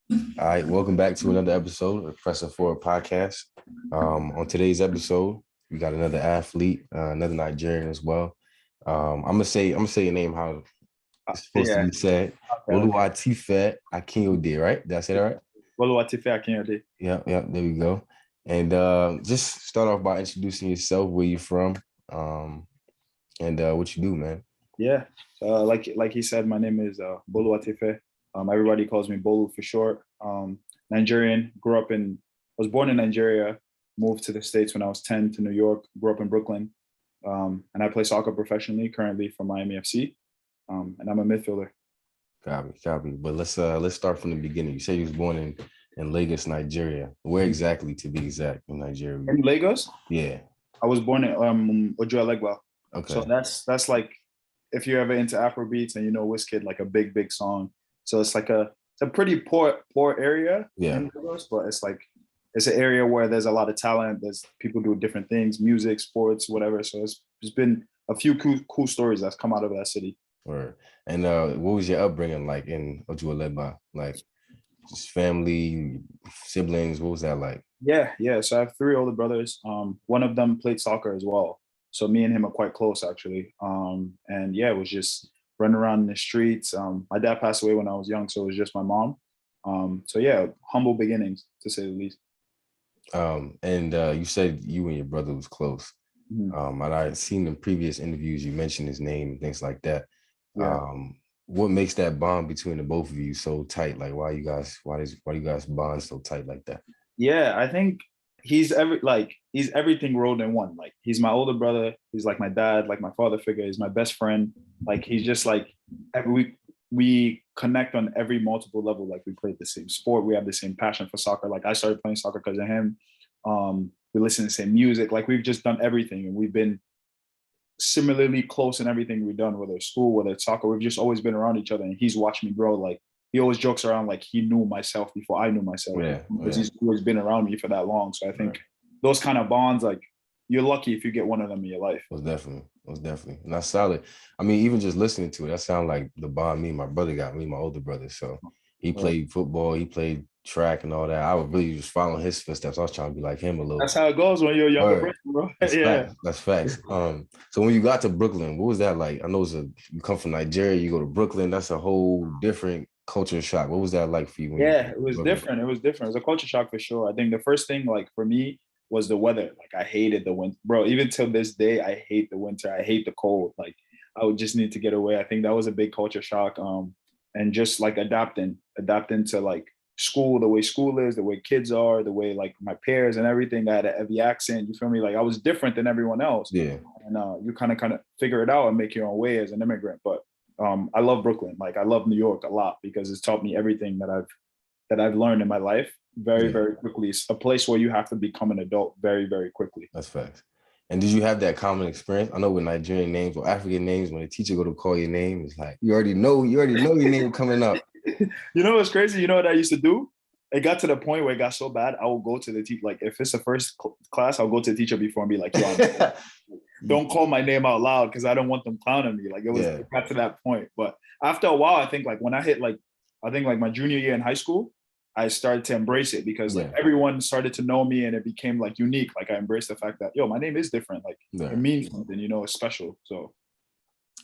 All right, welcome back to another episode of Pressing Forward Podcast. On today's episode, we got another athlete, another Nigerian as well. I'm gonna say your name how it's supposed to Yeah. be said. Okay. Okay. Boluwatife Akinyode, right? Did I say that right? Boluwatife Akinyode. Yeah, yeah. There we go. And just start off by introducing yourself, where you're from, um, and what you do, man. Yeah. Like he said, my name is Boluwatife. Everybody calls me Bolu for short. Nigerian. Was born in Nigeria. Moved to the States when I was 10 to New York. Grew up in Brooklyn. And I play soccer professionally currently for Miami FC. And I'm a midfielder. Copy. But let's start from the beginning. You said you was born in Lagos, Nigeria. Where exactly, to be exact, in Nigeria? In Lagos, Yeah. I was born in Ojuelegba. So Okay. that's like if you're ever into Afro beats and you know Wizkid, like a big song. So it's a pretty poor area Yeah. in Lagos, but it's an area where there's a lot of talent. There's people do different things, music, sports, whatever. So it's been a few cool stories that's come out of that city. Or and what was your upbringing like in Ojuelegba? Like just family, siblings. What was that like? Yeah. So I have three older brothers. One of them played soccer as well. So me and him are quite close actually. And yeah, it was just running around in the streets. My dad passed away when I was young, so it was just my mom. So yeah, humble beginnings to say the least. And you said you and your brother was close. Mhm. And I had seen in previous interviews you mentioned his name and things like that. Yeah. Um, what makes that bond between the both of you so tight? Like why do you guys bond so tight like that? Yeah, I think he's everything rolled in one. Like he's my older brother, he's like my dad, like my father figure, he's my best friend. Like he's just like we connect on every multiple level. Like we play the same sport, we have the same passion for soccer. Like I started playing soccer because of him. We listen to the same music. Like we've just done everything, and we've been similarly close in everything we've done, whether it's school, whether it's soccer. We've just always been around each other, and he's watched me grow. Like he always jokes around like he knew myself before I knew myself Yeah, because yeah. he's always been around me for that long. So I Right. think those kind of bonds, like you're lucky if you get one of them in your life. Most definitely. And that's solid. I mean, even just listening to it, that sounds like the bond me and my brother got, me, and my older brother. So he Right. played football, he played track and all that. I was really just following his footsteps. I was trying to be like him a little. That's how it goes when you're a younger Word. person, bro. That's Yeah. facts. That's facts. So when you got to Brooklyn, what was that like? I know you come from Nigeria, you go to Brooklyn, that's a whole different culture shock. What was that like for you when you Yeah, got it to was Brooklyn? different. It was different. It was a culture shock for sure. I think the first thing, like for me, was the weather. Like I hated the winter, bro. Even till this day, I hate the winter. I hate the cold. Like I would just need to get away. I think that was a big culture shock. And just like adapting to like school, the way school is, the way kids are, the way like my peers and everything. I had a heavy accent. You feel me? Like I was different than everyone else. Yeah. And you kind of figure it out and make your own way as an immigrant. But I love Brooklyn. Like I love New York a lot because it's taught me everything that I've learned in my life very, Yeah. very quickly. It's a place where you have to become an adult very, very quickly. That's facts. And did you have that common experience? I know with Nigerian names or African names, when the teacher go to call your name, it's like you already know your name coming up. You know what's crazy? You know what I used to do? It got to the point where it got so bad, I will go to the teacher. Like if it's the first class, I'll go to the teacher before and be like, "Yo, don't call my name out loud because I don't want them clowning me." Like Yeah. it got to that point. But after a while, I think like when I hit like I think like my junior year in high school, I started to embrace it because like Yeah. everyone started to know me and it became like unique. Like I embraced the fact that yo, my name is different. Like it Yeah. means something, it's special.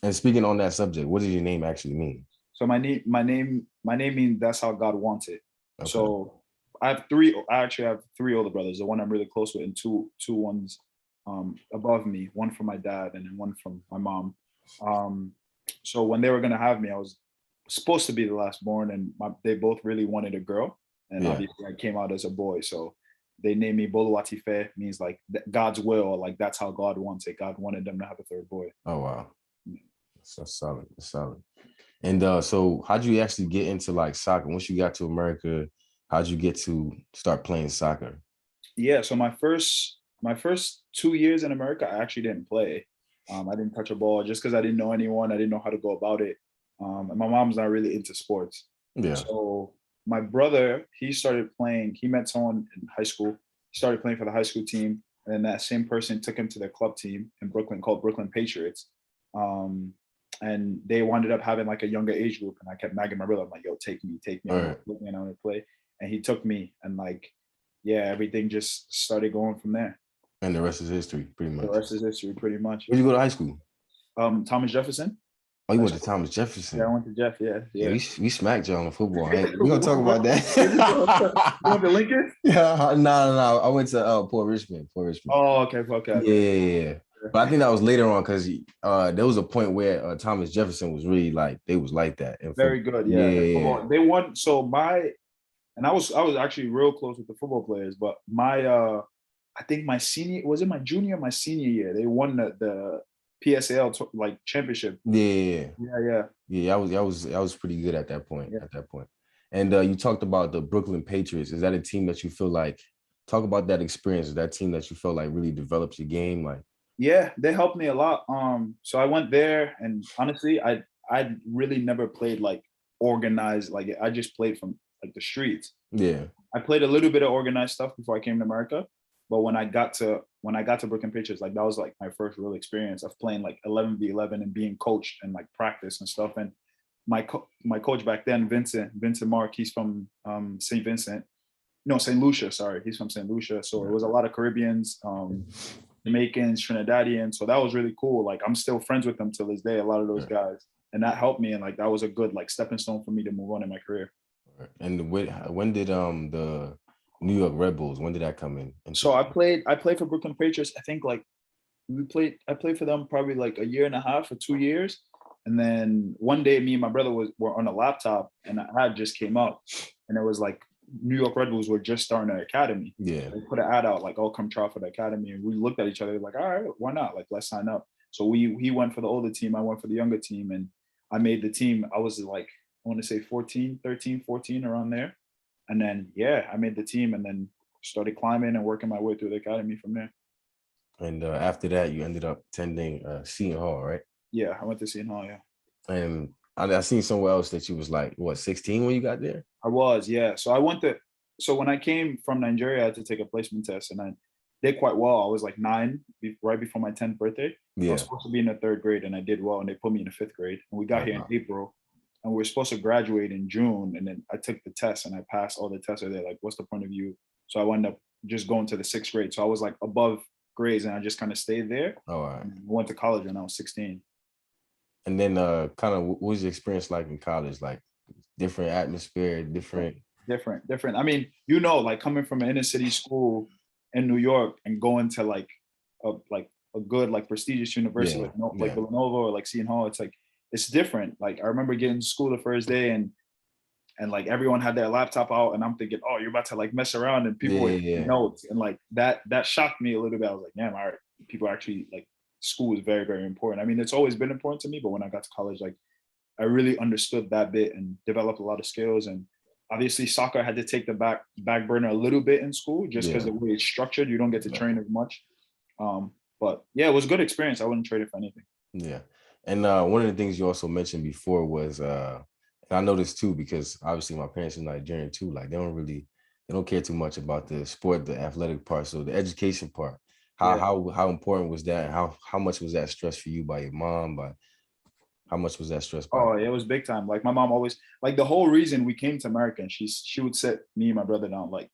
And speaking on that subject, what does your name actually mean? So my name means that's how God wants it. Okay. So I actually have three older brothers. The one I'm really close with, and two ones above me. One from my dad, and then one from my mom. Um, so when they were gonna have me, I was supposed to be the last born, and they both really wanted a girl, and Yeah. obviously I came out as a boy. So they named me Boluwatife, means like God's will, or like that's how God wants it. God wanted them to have a third boy. Oh wow. That's solid. That's solid. And so how'd you actually get into like soccer? Once you got to America, how'd you get to start playing soccer? Yeah, so my first 2 years in America, I actually didn't play. I didn't touch a ball just because I didn't know anyone. I didn't know how to go about it. And my mom's not really into sports. Yeah. So my brother, he started playing. He met someone in high school. He started playing for the high school team, and then that same person took him to their club team in Brooklyn called Brooklyn Patriots. Um, and they wound up having like a younger age group, and I kept nagging my brother. I'm like, yo, take me, All I right. want to play. And he took me, and like, yeah, everything just started going from there. And the rest is history, pretty The much. rest is history, pretty much. Where'd you go to high school? Thomas Jefferson. Oh, you High went to school. Thomas Yeah, I Jefferson. went to Jeff. Yeah, Yeah, yeah. we smacked y'all on football. We're gonna talk about You that. went to Lincoln? Yeah, no. I went to Port Richmond. Port Richmond. Oh, okay. Yeah. But I think that was later on because there was a point where Thomas Jefferson was really like they was like that in Very football. good. Yeah, the Yeah. football. They won. So and I was actually real close with the football players, but I think my my junior, my senior year, they won the PSAL like championship. Yeah. Yeah. Yeah, I was pretty good at that point. Yeah. And you talked about the Brooklyn Patriots. Is that a team that you feel like talk about that experience? Is that team that you felt like really develops your game? Like, Yeah, they helped me a lot. So I went there, and honestly, I really never played like organized. Like I just played from like the streets. yeah. I played a little bit of organized stuff before I came to America, but when I got to Brooklyn Patriots, like that was like my first real experience of playing like 11v11 and being coached and like practice and stuff. And my coach back then, Vincent Mark, he's from St. Vincent, no, St. Lucia. Sorry, he's from St. Lucia. So it was a lot of Caribbeans, Jamaicans, Trinidadians. So that was really cool. Like I'm still friends with them till this day. A lot of those guys, and that helped me. And like that was a good like stepping stone for me to move on in my career. And when did the New York Red Bulls, when did that come in? So I played for Brooklyn Patriots. I think like I played for them probably like a year and a half or 2 years. And then one day me and my brother were on a laptop, and an ad just came up, and it was like New York Red Bulls were just starting an academy. Yeah. They put an ad out like, "Oh, come try for the academy." And we looked at each other like, "All right, why not? Like, let's sign up." So he went for the older team, I went for the younger team, and I made the team. I was like, I want to say 14 around there. And then yeah, I made the team, and then started climbing and working my way through the academy from there. And after that, you ended up attending Seton Hall, right? Yeah, I went to Seton Hall, yeah. And I seen somewhere else that you was like, what, 16 when you got there? I was, yeah. So when I came from Nigeria, I had to take a placement test, and I did quite well. I was like 9 right before my 10th birthday. Yeah. I was supposed to be in the 3rd grade, and I did well, and they put me in the 5th grade. And we got here in April, and we were supposed to graduate in June. And then I took the test, and I passed all the tests. They're like, "What's the point of you?" So I wound up just going to the 6th grade. So I was like above grades, and I just kind of stayed there. Oh, all right. Went to college when I was 16. And then kind of what was your experience like in college? Like different atmosphere, different. I mean, like coming from an inner city school in New York and going to like a good like prestigious university like Villanova or like Seton Hall, it's different. Like I remember getting to school the first day, and like everyone had their laptop out, and I'm thinking, oh, you're about to like mess around, and people were taking notes, and like that shocked me a little bit. I was like, damn, all right, people actually like school is very, very important. I mean, it's always been important to me, but when I got to college, like I really understood that bit and developed a lot of skills. And obviously soccer had to take the back burner a little bit in school, just because the way it's structured, you don't get to train as much. But yeah, it was a good experience. I wouldn't trade it for anything. Yeah. And one of the things you also mentioned before was, and I noticed too, because obviously my parents are Nigerian too, like they don't care too much about the sport, the athletic part. So the education part, how important was that? How much was that stress for you by your mom? How much was that stress by? Oh, yeah, it was big time. Like my mom always, like the whole reason we came to America, and she would sit me and my brother down like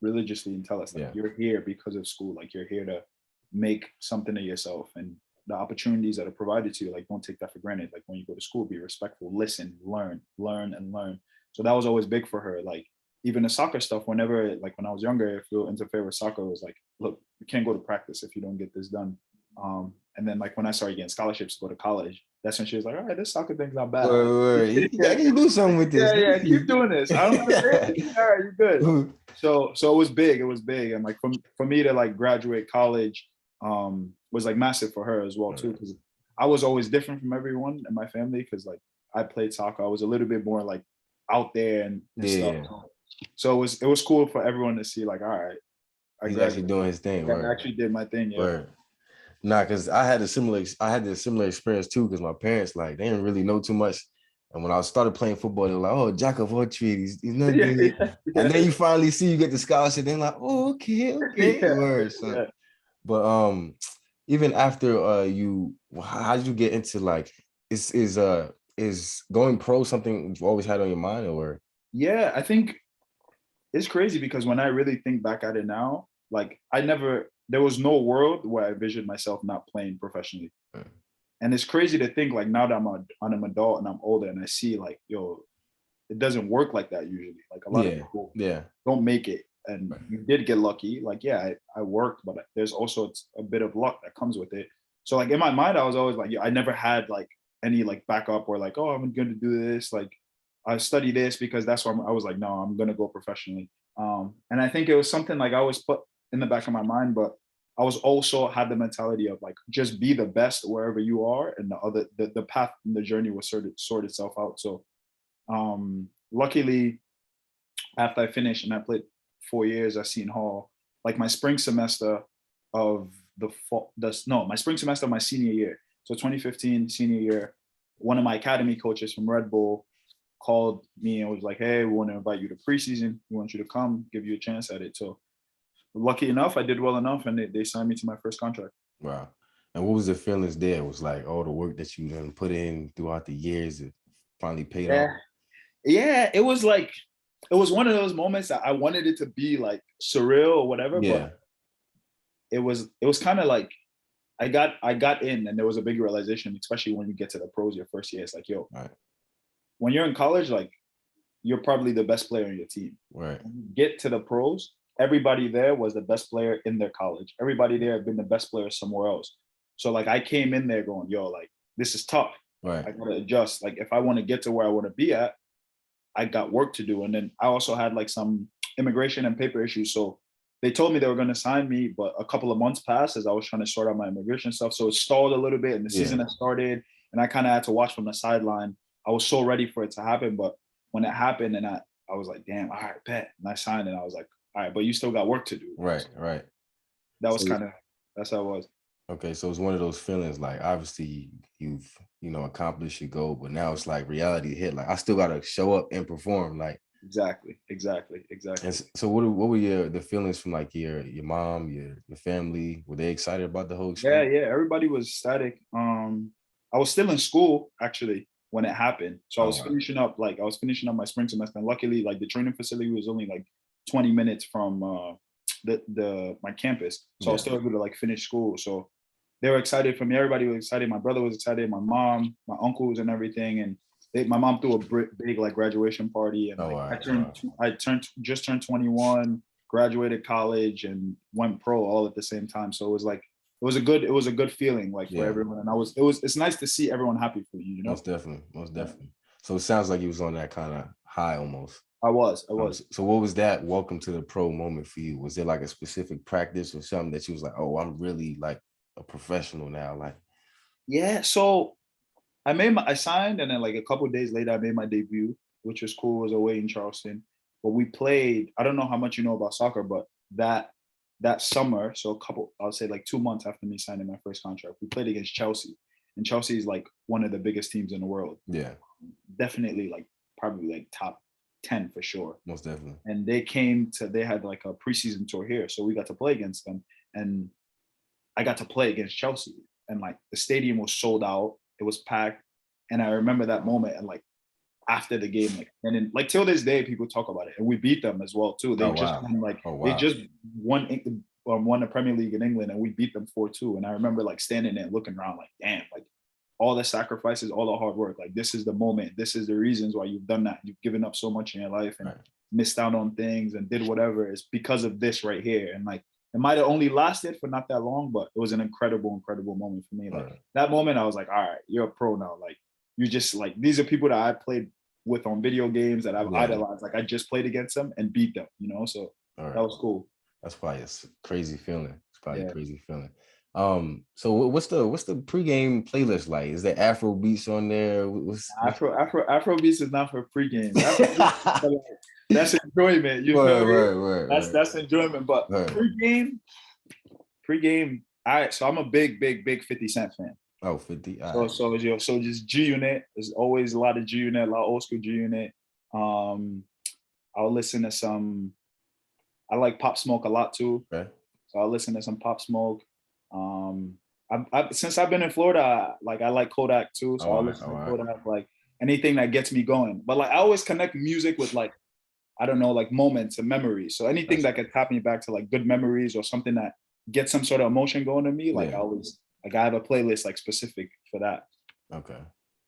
religiously and tell us like, you're here because of school. Like you're here to make something of yourself, and the opportunities that are provided to you, like don't take that for granted. Like when you go to school, be respectful, listen, learn. So that was always big for her. Like even the soccer stuff, whenever, like when I was younger, if you interfere with soccer, it was like, look, you can't go to practice if you don't get this done. And then like when I started getting scholarships to go to college, that's when she was like, all right, this soccer thing's not bad. You can do something with this. Yeah, keep doing this. I don't understand. All right, you're good. So it was big. And like for me to like graduate college was like massive for her as well too, because I was always different from everyone in my family, because like I played soccer. I was a little bit more like out there and stuff. So it was cool for everyone to see like, all right, he's actually doing his thing. I actually did my thing. Yeah. Nah, because I had a similar experience too, because my parents, like, they didn't really know too much. And when I started playing football, they were like, oh, jack of all trades, he's not doing it. And then you finally see you get the scholarship, then like, oh, okay. But even after how did you get into like is going pro something you've always had on your mind, or? Yeah, I think it's crazy because when I really think back at it now, like there was no world where I envisioned myself not playing professionally. And it's crazy to think like now that I'm an adult and I'm older and I see like, yo, it doesn't work like that usually. Like a lot of Yeah, people yeah, don't make it. And right. you did get lucky. Like, yeah, I worked, but there's also a bit of luck that comes with it. So like in my mind, I was always like, yeah, I never had like any like backup or like, oh, I'm going to do this. Like I study this because that's why I was like, no, I'm going to go professionally. And I think it was something like I always put in the back of my mind, but I was also had the mentality of like, just be the best wherever you are. And the path and the journey will sort itself out. So luckily, after I finished and I played 4 years at Seton Hall, like my spring semester of the fall, my spring semester of my senior year, so 2015 senior year, one of my academy coaches from Red Bull called me and was like, "Hey, we want to invite you to preseason. We want you to come, give you a chance at it." So lucky enough, I did well enough, and they signed me to my first contract. Wow. And what was the feelings there? It was like all the work that you done put in throughout the years, it finally paid off. Yeah, yeah, it was one of those moments that I wanted it to be like surreal or whatever, but Yeah. it was kind of like I got in and there was a big realization, especially when you get to the pros your first year. It's like, yo, Right. when you're in college, like you're probably the best player on your team. Right. When you get to the pros, everybody there was the best player in their college. Everybody there had been the best player somewhere else. So like I came in there going, yo, like this is tough. Right. I gotta adjust. Like if I want to get to where I want to be at, I got work to do. And then I also had like some immigration and paper issues. So they told me they were going to sign me, but a couple of months passed as I was trying to sort out my immigration stuff. So it stalled a little bit and the season Yeah. had started and I kind of had to watch from the sideline. I was so ready for it to happen. But when it happened and I was like, damn, all right, bet. And I signed and I was like, all right, but you still got work to do. Right. Right. That was So kind of, that's how it was. okay, so it's one of those feelings like obviously you've accomplished your goal, but now it's like reality hit. Like I still gotta show up and perform. Like Exactly. and so what were the feelings from like your mom, your family? Were they excited about the whole Yeah, experience? yeah. Everybody was static. I was still in school actually when it happened. So Oh wow. I was finishing up my spring semester. And luckily, like the training facility was only like 20 minutes from the my campus. So I was Yeah. still able to like finish school. So they were excited for me. Everybody was excited. My brother was excited, my mom, my uncles and everything. And my mom threw a big like graduation party. And Oh like wow. Wow. just turned 21, graduated college and went pro all at the same time. So it was a good feeling like for Yeah. everyone. And it's nice to see everyone happy for you, you know? Most definitely. Most Yeah. definitely. So it sounds like you was on that kind of high almost. I was. So what was that welcome to the pro moment for you? Was there like a specific practice or something that you was like, oh, I'm really like a professional now? Like, Yeah. So I signed and then like a couple of days later I made my debut, which was cool. It was away in Charleston. But we played, I don't know how much you know about soccer, but that summer, so I'll say like 2 months after me signing my first contract, we played against Chelsea. And Chelsea is like one of the biggest teams in the world. yeah, Definitely like probably like top 10 for sure. most definitely. And they had like a preseason tour here. So we got to play against them. And I got to play against Chelsea. And like the stadium was sold out. It was packed. And I remember that moment and like after the game, like and then like till this day, people talk about it. And we beat them as well too. Oh wow. Oh They wow. just won the Premier League in England and we beat them 4-2. And I remember like standing there looking around like, damn, like all the sacrifices, all the hard work, like this is the moment. This is the reasons why you've done that. You've given up so much in your life and Right. missed out on things and did whatever. It's because of this right here. And like it might have only lasted for not that long, but it was an incredible moment for me. Like Right. that moment, I was like, all right, you're a pro now. Like you just like these are people that I played with on video games that I've Yeah. idolized. Like I just played against them and beat them, you know? So All that right. was cool. That's probably a crazy feeling. It's probably a Yeah. crazy feeling. So what's the pregame playlist like? Is there Afro beats on there? Afro beats is not for pregame. That's enjoyment. You feel me? Word. That's enjoyment. But Word. pregame. All right. So I'm a big 50 Cent fan. Oh, 50. All So right. so just G Unit. There's always a lot of G Unit, a lot of old school G Unit. Um, I'll listen to some. I like Pop Smoke a lot too. Okay. So I'll listen to some Pop Smoke. Um, Since I've been in Florida, like I like Kodak too, so I All right, listen all to right. Kodak, like anything that gets me going. But like I always connect music with like I don't know, like moments and memories. So anything That's that could tap me back to like good memories or something that gets some sort of emotion going to me, like I yeah. always like I have a playlist like specific for that. Okay.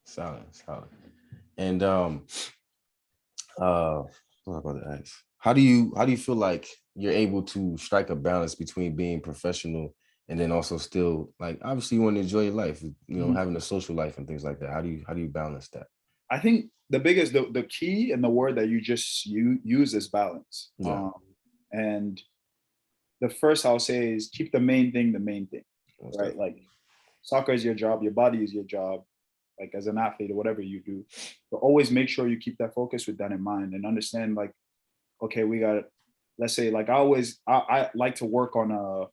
Solid, solid. And what was I about to ask? How do you feel like you're able to strike a balance between being professional and then also still like obviously you want to enjoy your life, Mhm. having a social life and things like that. How do you balance that? I think the key and the word that you use is balance. Yeah. And the first I'll say is keep the main thing, Most right? definitely. Like soccer is your job, your body is your job, like as an athlete or whatever you do. But always make sure you keep that focus with that in mind and understand like, okay, we got, let's say like I like to work on a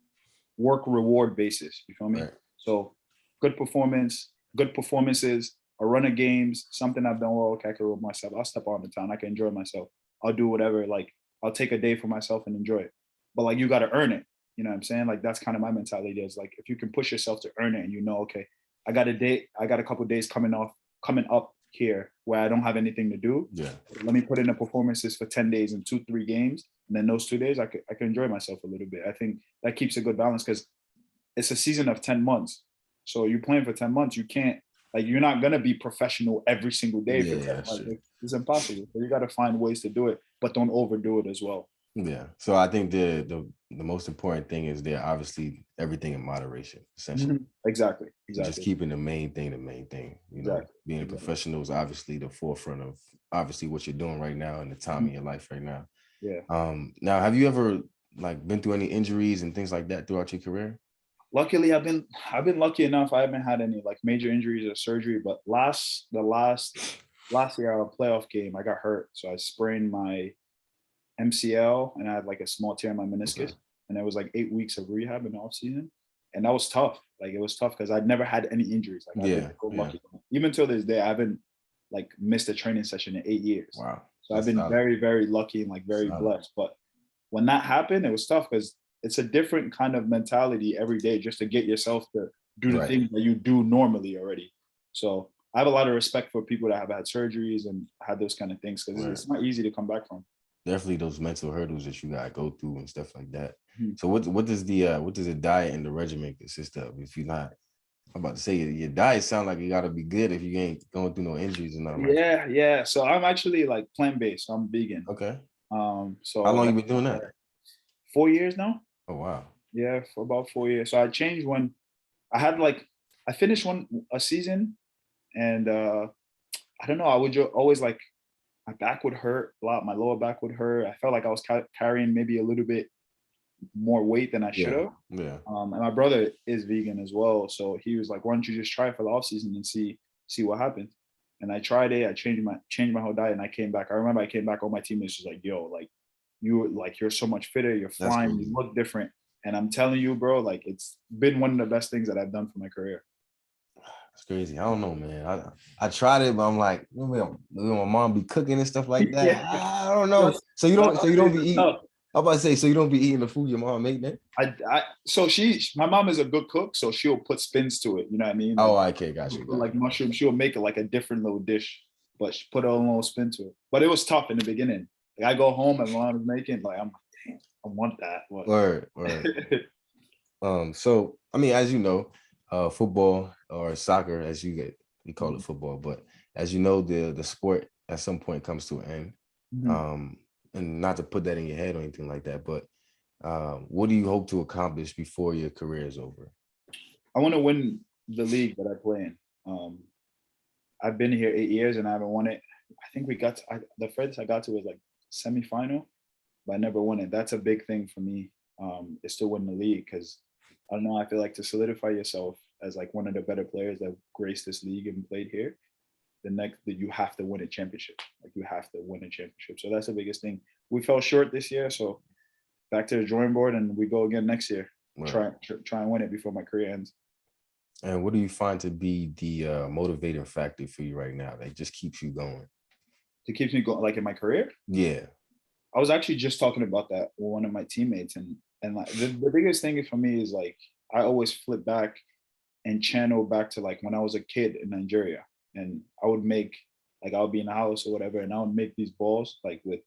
work reward basis. You feel me? Right. So good performances, a run of games, something I've done well, okay, I can reward myself. I'll step on the town, I can enjoy myself. I'll do whatever, like I'll take a day for myself and enjoy it. But like you gotta earn it. You know what I'm saying? Like that's kind of my mentality is like if you can push yourself to earn it and you know, okay, I got a couple days coming up here where I don't have anything to do. Yeah. Let me put in the performances for 10 days and 2, 3 games. And then those 2 days I can enjoy myself a little bit. I think that keeps a good balance because it's a season of 10 months. So you're playing for 10 months. You can't like you're not gonna be professional every single day for Yeah, 10 that's months. true. It's impossible. So you gotta find ways to do it, but don't overdo it as well. Yeah. So I think the most important thing is there obviously everything in moderation, essentially. Exactly. And just Exactly. keeping the main thing the main thing. Exactly. Being a Exactly. professional is obviously the forefront of obviously what you're doing right now and the time Mhm. in your life right now. Yeah. Now have you ever like been through any injuries and things like that throughout your career? Luckily I've been lucky enough. I haven't had any like major injuries or surgery, but last year our playoff game I got hurt. So I sprained my MCL and I had like a small tear in my Okay. meniscus. And it was like 8 weeks of rehab in the off season. And that was tough. Like it was tough because I'd never had any injuries. Like I've been Yeah, so yeah. lucky. Even till this day, I haven't like missed a training session in 8 years. Wow. So I've That's been solid. very, very lucky and like very Solid. blessed. But when that happened, it was tough because it's a different kind of mentality every day just to get yourself to do the Right. things that you do normally already. So I have a lot of respect for people that have had surgeries and had those kind of things because Right. it's not easy to come back from. Definitely those mental hurdles that you gotta go through and stuff like that. Mhm. So what does the diet and the regimen consist of? If you're not, I'm about to say your diet sound like it gotta be good if you ain't going through no injuries and nothing like that. Yeah, yeah. So I'm actually like plant-based. So I'm vegan. Okay. How So long you that's been doing that? 4 years now. Oh wow. Yeah, for about 4 years. So I changed when I had like I finished one a season and I don't know. I would always like my back would hurt a lot. My lower back would hurt. I felt like I was carrying maybe a little bit more weight than I should Yeah. have. Yeah. And my brother is vegan as well, so he was like, "Why don't you just try it for the off season and see what happens?" And I tried it. I changed my whole diet, and I came back. I remember I came back. All my teammates was like, "Yo, like you're so much fitter. You're That's flying. You crazy. look different." And I'm telling you, bro, like it's been one of the best things that I've done for my career. That's crazy. I don't know, man. I tried it, but I'm like, when my mom be cooking and stuff like that. Yeah, I don't no, know. So you no, don't. So you don't be it's eat. tough. I'm about to say. So you don't be eating the food your mom make, then? So my mom is a good cook, so she'll put spins to it. You know what I mean? Oh, Like okay. Got she'll you. put Got like you. Got you. mushroom. She'll make it like a different little dish, but she put her own little spin to it. But it was tough in the beginning. Like I go home and mom is making like I'm like, damn, I want that. What? Word. Word. So I mean, as you know, football or soccer, as you call it football, but as you know, the sport at some point comes to an end. Mhm. Um, and not to put that in your head or anything like that, but what do you hope to accomplish before your career is over? I want to win the league that I play in. Um, I've been here 8 years and I haven't won it. I think the furthest I got to was like semifinal, but I never won it. That's a big thing for me. Is to win the league because I don't know. I feel like to solidify yourself as like one of the better players that graced this league and played here, the next that you have to win a championship. Like you have to win a championship. So that's the biggest thing. We fell short this year, so back to the drawing board and we go again next year. Right. Try and win it before my career ends. And what do you find to be the motivating factor for you right now that just keeps you going? To keep me going, like in my career. Yeah. I was actually just talking about that with one of my teammates, and like the biggest thing for me is like I always flip back. and channel back to like when I was a kid in Nigeria, and I would make like I would be in the house or whatever, and I would make these balls like with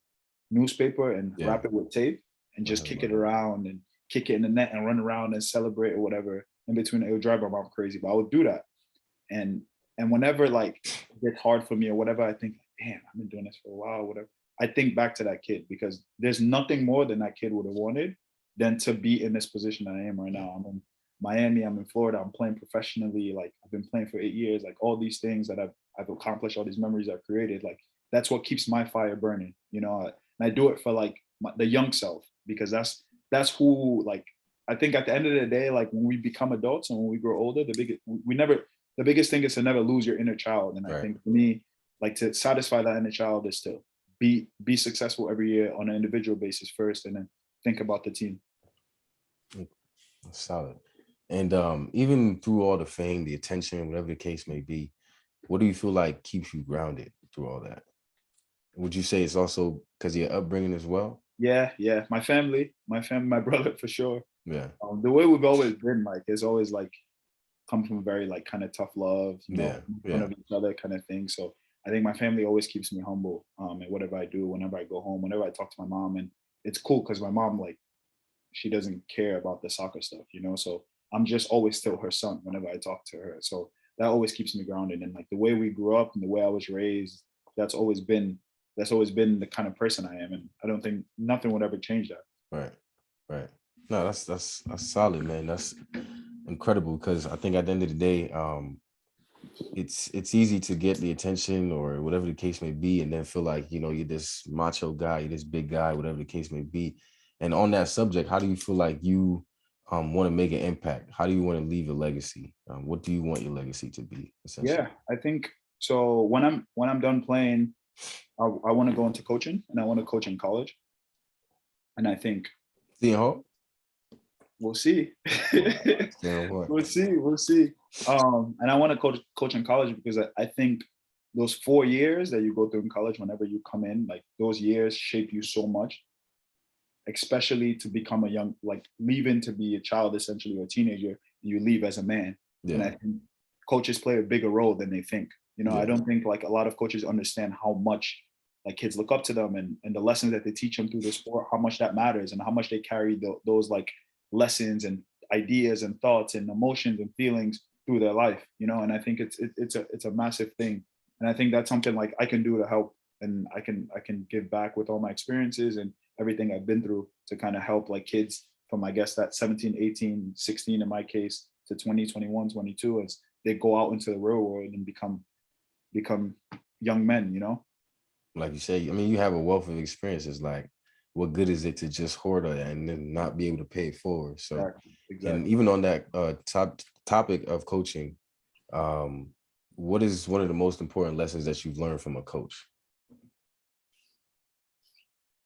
newspaper and Yeah. wrap it with tape and just kick it around and kick it in the net and run around and celebrate or whatever in between. It would drive my mom crazy, but I would do that. And whenever like it gets hard for me or whatever, I think, damn, I've been doing this for a while, whatever. I think back to that kid because there's nothing more than that kid would have wanted than to be in this position that I am right now. I'm in Miami, I'm in Florida, I'm playing professionally. Like I've been playing for 8 years, like all these things that I've accomplished, all these memories I've created. Like that's what keeps my fire burning, you know. And I do it for like the young self because that's who like I think at the end of the day, like when we become adults and when we grow older, the biggest thing is to never lose your inner child. And I think for me, like to satisfy that inner child is to be successful every year on an individual basis first, and then think about the team. Solid. And even through all the fame, the attention, whatever the case may be, what do you feel like keeps you grounded through all that? Would you say it's also because of your upbringing as well? Yeah, my family, my brother for sure. Yeah. The way we've always been, like, it's always like come from a very like kind of tough love, you know, fun of each other kind of thing. So I think my family always keeps me humble. And whatever I do, whenever I go home, whenever I talk to my mom, and it's cool because my mom, like, she doesn't care about the soccer stuff, you know. So I'm just always still her son whenever I talk to her. So that always keeps me grounded. And like the way we grew up and the way I was raised, that's always been the kind of person I am. And I don't think nothing would ever change that. Right. No, that's solid, man. That's incredible because I think at the end of the day, it's easy to get the attention or whatever the case may be, and then feel like, you know, you're this macho guy, you're this big guy, whatever the case may be. And on that subject, how do you feel like you want to make an impact? How do you want to leave a legacy? What do you want your legacy to be? Yeah, I think so. When I'm done playing, I want to go into coaching, and I want to coach in college. And I think we'll see. We'll see. And I want to coach in college because I think those 4 years that you go through in college, whenever you come in, like those years shape you so much, especially to become a young, like leaving to be a child, essentially, or a teenager, you leave as a man. Yeah. And I think coaches play a bigger role than they think. You know, I don't think like a lot of coaches understand how much like kids look up to them and the lessons that they teach them through the sport, how much that matters and how much they carry those like lessons and ideas and thoughts and emotions and feelings through their life, you know. And I think it's a massive thing. And I think that's something like I can do to help, and I can give back with all my experiences and everything I've been through to kind of help like kids from, I guess, that 17, 18, 16 in my case to 20, 21, 22 as they go out into the real world and become young men, you know? Like you say, I mean, you have a wealth of experiences. Like, what good is it to just hoard it and then not be able to pay it forward? So, exactly. And even on that topic of coaching, what is one of the most important lessons that you've learned from a coach?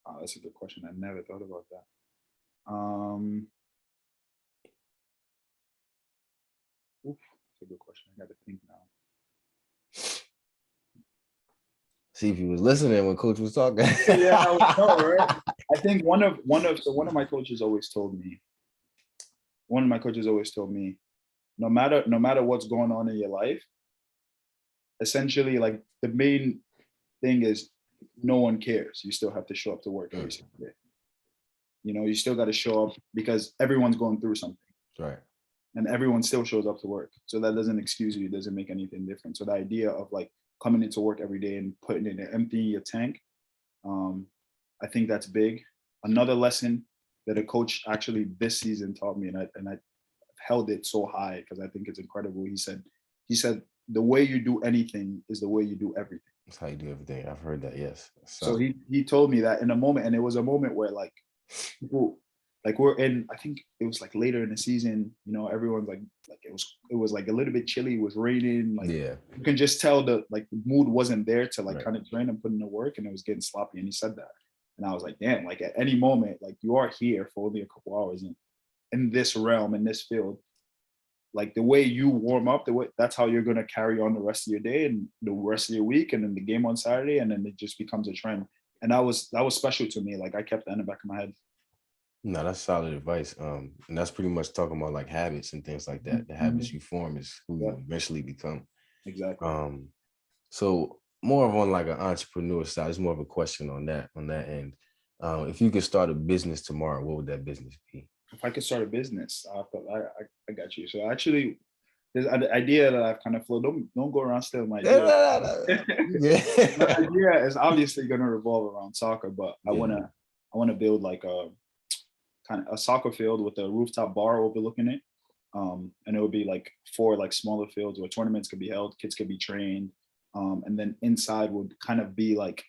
Oh, that's a good question. I never thought about that. That's a good question. I got to think now. See if he was listening when Coach was talking. Yeah, I know, right? I think one of my coaches always told me. No matter what's going on in your life, essentially, like the main thing is no one cares. You still have to show up to work every single day. You know, you still got to show up because everyone's going through something. Right. And everyone still shows up to work. So that doesn't excuse you. It doesn't make anything different. So the idea of like coming into work every day and putting it in, emptying your tank, I think that's big. Another lesson that a coach actually this season taught me, and I held it so high because I think it's incredible. He said, the way you do anything is the way you do everything. That's how you do everything. I've heard that, yes. So he told me that in a moment, and it was a moment where like people, like we're in, I think it was like later in the season, you know, everyone's like it was like a little bit chilly, it was raining, like you can just tell the mood wasn't there to like kind of train and put in the work, and it was getting sloppy. And he said that, and I was like, damn, like at any moment, like you are here for only a couple hours in this realm, in this field, like the way you warm up, that's how you're going to carry on the rest of your day and the rest of your week, and then the game on Saturday, and then it just becomes a trend. And that was special to me. Like I kept that in the back of my head. No, that's solid advice. And that's pretty much talking about like habits and things like that. The habits you form is who Yeah, you eventually become. exactly. Um, so more of on like an entrepreneur side, it's more of a question on that end. If you could start a business tomorrow, what would that business be? If I could start a business, I got you. So actually, there's an idea that I've kind of floated. Don't go around stealing my idea. My Yeah. idea is obviously going to revolve around soccer, but I Yeah. want to build like a kind of a soccer field with a rooftop bar overlooking it. And it would be like 4 like smaller fields where tournaments could be held, kids could be trained. And then inside would kind of be like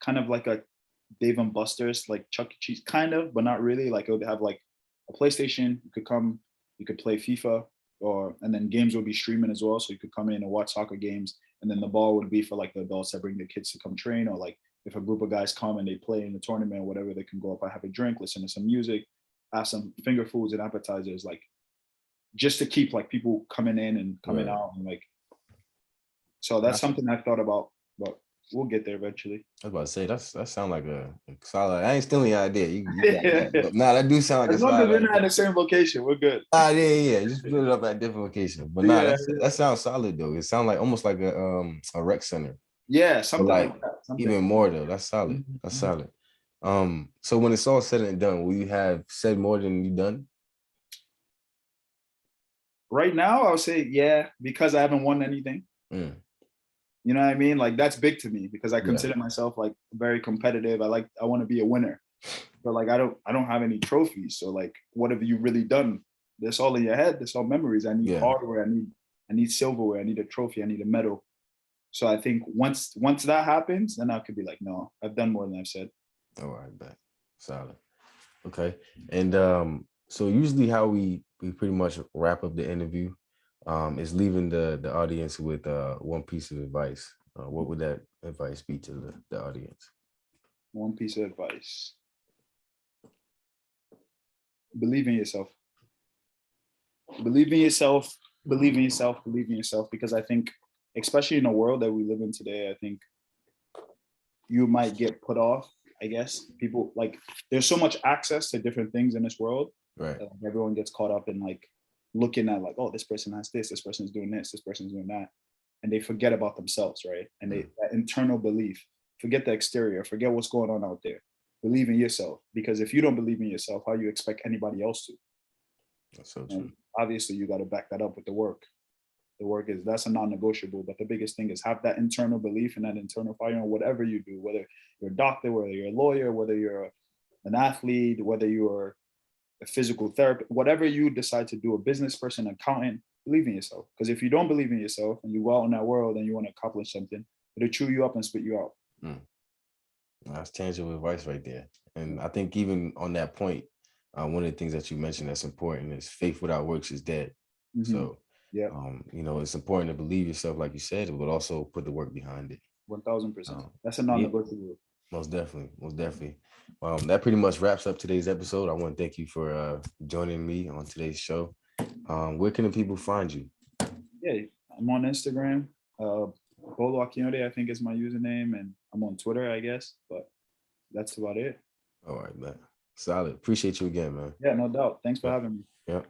kind of like a Dave and Buster's, like Chuck E. Cheese, kind of, but not really. Like it would have like a PlayStation. You could come, you could play FIFA, or and then games would be streaming as well. So you could come in and watch soccer games, and then the ball would be for like the adults that bring their kids to come train, or like if a group of guys come and they play in the tournament or whatever, they can go up and have a drink, listen to some music, have some finger foods and appetizers, like just to keep like people coming in and coming Right. out, and like so that's something I've thought about, but we'll get there eventually. I was about to say that sounds like a solid. I ain't stealing your idea. You got Yeah. that. But nah, that do sound like As a long as we're solid not in idea. the same location, we're good. Ah, yeah. Just put it up at different location. But nah, Yeah, that sounds solid though. It sounds like almost like a rec center. yeah, But something like like that. Something. even more though. That's solid. Mhm, That's mhm. solid. So when it's all said and done, will you have said more than you done? Right now, I would say yeah, because I haven't won anything. Mm, You know what I mean? Like that's big to me because I yeah. consider myself like very competitive. I want to be a winner, but like I don't have any trophies. So like, what have you really done? That's all in your head. That's all memories. I need Yeah. hardware. I need silverware. I need a trophy. I need a medal. So I think once that happens, then I could be like, no, I've done more than I've said. All right, bet. Solid. Okay. And so usually how we pretty much wrap up the interview is leaving the audience with one piece of advice. What would that advice be to the audience? One piece of advice: believe in yourself. Believe in yourself. Believe in yourself. Believe in yourself. Because I think, especially in the world that we live in today, I think you might get put off. I guess people like there's so much access to different things in this world Right. that like, everyone gets caught up in like looking at like, oh, this person has this person's doing this person's doing that, and they forget about themselves, right? And they that internal belief, forget the exterior, forget what's going on out there. Believe in yourself, because if you don't believe in yourself, how you expect anybody else to? That's so And true. obviously, you got to back that up with the work. The work is that's a non-negotiable, but the biggest thing is have that internal belief and that internal fire on whatever you do, whether you're a doctor, whether you're a lawyer, whether you're an athlete, whether you're a physical therapist, whatever you decide to do, a business person, accountant, believe in yourself. Because if you don't believe in yourself and you go out in that world and you want to accomplish something, it'll chew you up and spit you out. Mm. That's tangible advice right there. And I think even on that point, one of the things that you mentioned that's important is faith without works is dead. Mm-hmm. So, Yeah, it's important to believe yourself, like you said, but also put the work behind it. 1000%. That's a Yeah, non-negotiable. most definitely, most definitely. That pretty much wraps up today's episode. I want to thank you for joining me on today's show. Where can the people find you? Yeah, I'm on Instagram. Boluwatife Akinyode, I think is my username, and I'm on Twitter, I guess. But that's about it. All right, man. Solid. Appreciate you again, man. Yeah, no doubt. Thanks for Yeah. having me. Yeah.